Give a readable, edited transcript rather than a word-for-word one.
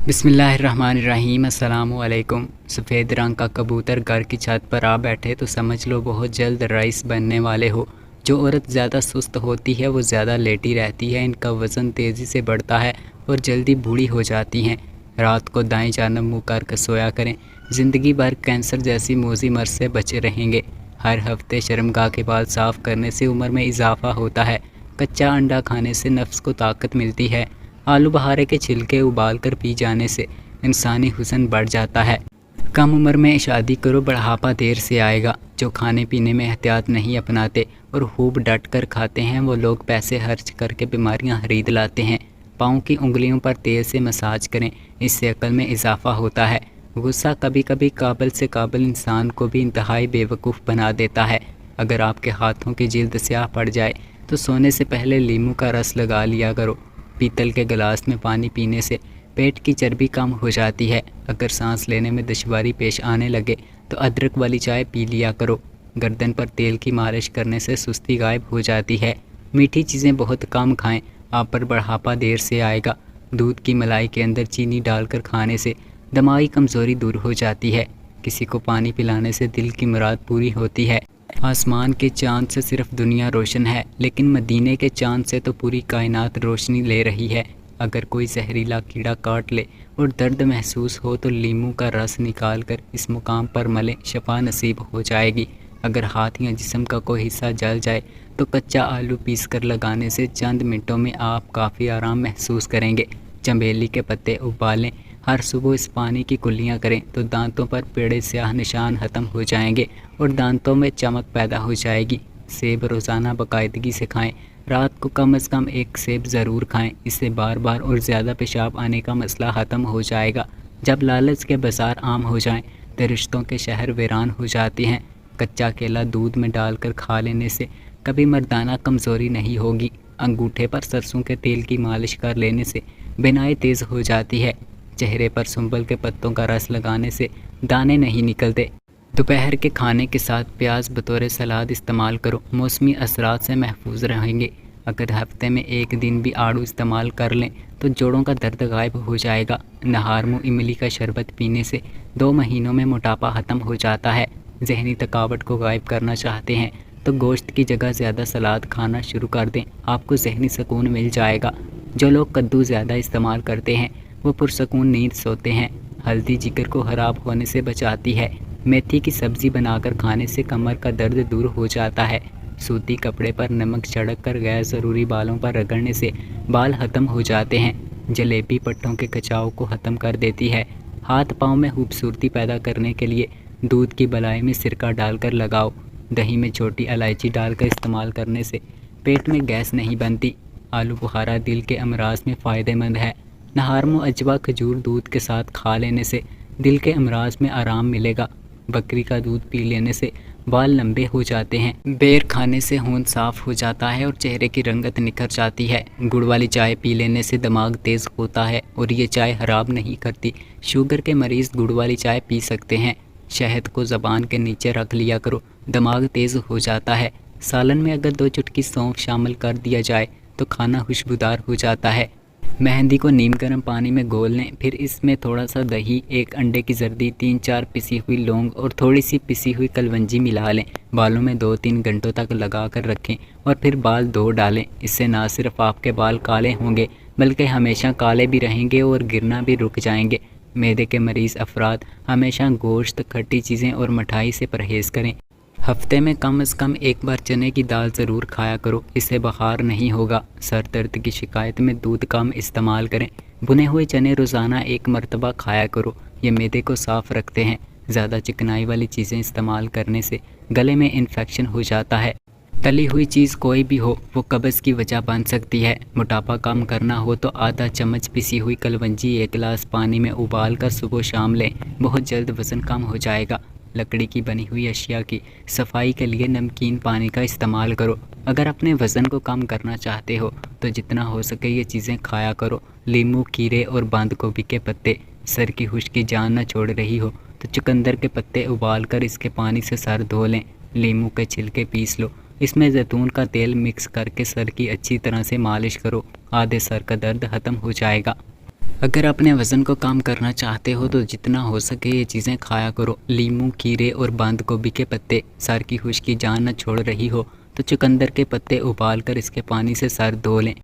बिस्मिल्लाहिर्रहमानिर्रहीम। अस्सलाम वालेकुम। सफ़ेद रंग का कबूतर घर की छत पर आ बैठे तो समझ लो बहुत जल्द रईस बनने वाले हो। जो औरत ज़्यादा सुस्त होती है वो ज़्यादा लेटी रहती है, इनका वज़न तेज़ी से बढ़ता है और जल्दी बूढ़ी हो जाती हैं। रात को दाएं जानब मुँह कर सोया करें। ज़िंदगी भर कैंसर जैसी मोज़ी मर्ज़ से बचे रहेंगे। हर हफ्ते शर्मगाह के बाल साफ़ करने से उम्र में इजाफ़ा होता है। कच्चा अंडा खाने से नफ्स को ताकत मिलती है। आलू बहारे के छिलके उबाल कर पी जाने से इंसानी हुस्न बढ़ जाता है। कम उम्र में शादी करो, बढ़ापा देर से आएगा। जो खाने पीने में एहतियात नहीं अपनाते और खूब डट कर खाते हैं वो लोग पैसे खर्च करके बीमारियां खरीद लाते हैं। पाँव की उंगलियों पर तेल से मसाज करें, इससे अकल में इजाफा होता है। गुस्सा कभी कभी काबिल से काबिल इंसान को भी इंतहाई बेवकूफ़ बना देता है। अगर आपके हाथों की जिल्द स्याह पड़ जाए तो सोने से पहले नींबू का रस लगा लिया करो। पीतल के गिलास में पानी पीने से पेट की चर्बी कम हो जाती है। अगर सांस लेने में दुश्वारी पेश आने लगे तो अदरक वाली चाय पी लिया करो। गर्दन पर तेल की मालिश करने से सुस्ती गायब हो जाती है। मीठी चीज़ें बहुत कम खाएं, आप पर बढ़ापा देर से आएगा। दूध की मलाई के अंदर चीनी डालकर खाने से दिमागी कमज़ोरी दूर हो जाती है। किसी को पानी पिलाने से दिल की मुराद पूरी होती है। आसमान के चाँद से सिर्फ दुनिया रोशन है, लेकिन मदीने के चाँद से तो पूरी कायनात रोशनी ले रही है। अगर कोई जहरीला कीड़ा काट ले और दर्द महसूस हो तो नींबू का रस निकाल कर इस मुकाम पर मलें, शफा नसीब हो जाएगी। अगर हाथ या जिस्म का कोई हिस्सा जल जाए तो कच्चा आलू पीस कर लगाने से चंद मिनटों में आप काफ़ी आराम महसूस करेंगे। चमेली के पत्ते उबालें, हर सुबह इस पानी की कुल्लियाँ करें तो दांतों पर पड़े स्याह निशान ख़त्म हो जाएंगे और दांतों में चमक पैदा हो जाएगी। सेब रोज़ाना बाकायदगी से खाएं। रात को कम से कम एक सेब ज़रूर खाएं, इससे बार बार और ज़्यादा पेशाब आने का मसला ख़त्म हो जाएगा। जब लालच के बाज़ार आम हो जाएं तो रिश्तों के शहर वीरान हो जाते हैं। कच्चा केला दूध में डालकर खा लेने से कभी मर्दाना कमज़ोरी नहीं होगी। अंगूठे पर सरसों के तेल की मालिश कर लेने से बिनाई तेज़ हो जाती है। चेहरे पर सुंबल के पत्तों का रस लगाने से दाने नहीं निकलते। दोपहर के खाने के साथ प्याज बतौर सलाद इस्तेमाल करो, मौसमी असरात से महफूज रहेंगे। अगर हफ्ते में एक दिन भी आड़ू इस्तेमाल कर लें तो जोड़ों का दर्द गायब हो जाएगा। नहार मुँह इमली का शरबत पीने से 2 महीनों में मोटापा ख़त्म हो जाता है। जहनी थकावट को गायब करना चाहते हैं तो गोश्त की जगह ज़्यादा सलाद खाना शुरू कर दें, आपको जहनी सुकून मिल जाएगा। जो लोग कद्दू ज़्यादा इस्तेमाल करते हैं वो पुरसकून नींद सोते हैं। हल्दी जिगर को ख़राब होने से बचाती है। मेथी की सब्ज़ी बनाकर खाने से कमर का दर्द दूर हो जाता है। सूती कपड़े पर नमक छिड़क कर गैर ज़रूरी बालों पर रगड़ने से बाल ख़त्म हो जाते हैं। जलेबी पट्टों के खिंचाव को ख़त्म कर देती है। हाथ पाँव में खूबसूरती पैदा करने के लिए दूध की बलाई में सिरका डालकर लगाओ। दही में छोटी इलायची डालकर इस्तेमाल करने से पेट में गैस नहीं बनती। आलू बुखारा दिल के अमराज में फ़ायदेमंद है। नहार मुँह अजवा खजूर दूध के साथ खा लेने से दिल के अमराज में आराम मिलेगा। बकरी का दूध पी लेने से बाल लंबे हो जाते हैं। बेर खाने से खून साफ़ हो जाता है और चेहरे की रंगत निखर जाती है। गुड़ वाली चाय पी लेने से दिमाग तेज़ होता है और ये चाय खराब नहीं करती। शुगर के मरीज़ गुड़ वाली चाय पी सकते हैं। शहद को ज़बान के नीचे रख लिया करो, दिमाग तेज़ हो जाता है। सालन में अगर 2 चुटकी सौंफ शामिल कर दिया जाए तो खाना खुशबूदार हो जाता है। मेहंदी को नीम गर्म पानी में घोल लें, फिर इसमें थोड़ा सा दही, 1 अंडे की जर्दी, 3-4 पिसी हुई लौंग और थोड़ी सी पिसी हुई कलवंजी मिला लें। बालों में 2-3 घंटों तक लगा कर रखें और फिर बाल धो डालें। इससे ना सिर्फ आपके बाल काले होंगे बल्कि हमेशा काले भी रहेंगे और गिरना भी रुक जाएंगे। मैदे के मरीज़ अफराद हमेशा गोश्त, खट्टी चीज़ें और मिठाई से परहेज़ करें। हफ्ते में कम से कम एक बार चने की दाल ज़रूर खाया करो, इससे बुखार नहीं होगा। सर दर्द की शिकायत में दूध कम इस्तेमाल करें। भुने हुए चने रोज़ाना 1 मरतबा खाया करो, ये मैदे को साफ़ रखते हैं। ज़्यादा चिकनाई वाली चीज़ें इस्तेमाल करने से गले में इन्फेक्शन हो जाता है। तली हुई चीज़ कोई भी हो वो कब्ज़ की वजह बन सकती है। मोटापा कम करना हो तो आधा चम्मच पिसी हुई कलवंजी 1 गिलास पानी में उबाल कर सुबह शाम लें, बहुत जल्द वज़न कम हो जाएगा। लकड़ी की बनी हुई अशिया की सफाई के लिए नमकीन पानी का इस्तेमाल करो। अगर अपने वज़न को कम करना चाहते हो तो जितना हो सके ये चीज़ें खाया करो। नींबू, खीरे और बंद गोभी के पत्ते। सर की खुश्की जान न छोड़ रही हो तो चुकंदर के पत्ते उबाल कर इसके पानी से सर धो लें। नींबू के छिलके पीस लो, इसमें जैतून का तेल मिक्स करके सर की अच्छी तरह से मालिश करो, आधे सर का दर्द ख़त्म हो जाएगा। اگر اپنے وزن کو کم کرنا چاہتے ہو تو جتنا ہو سکے یہ چیزیں کھایا کرو۔ لیموں، کھیرے اور بند گوبھی کے پتے۔ سر کی خشکی جان نہ چھوڑ رہی ہو تو چقندر کے پتے ابال کر اس کے پانی سے سر دھو لیں۔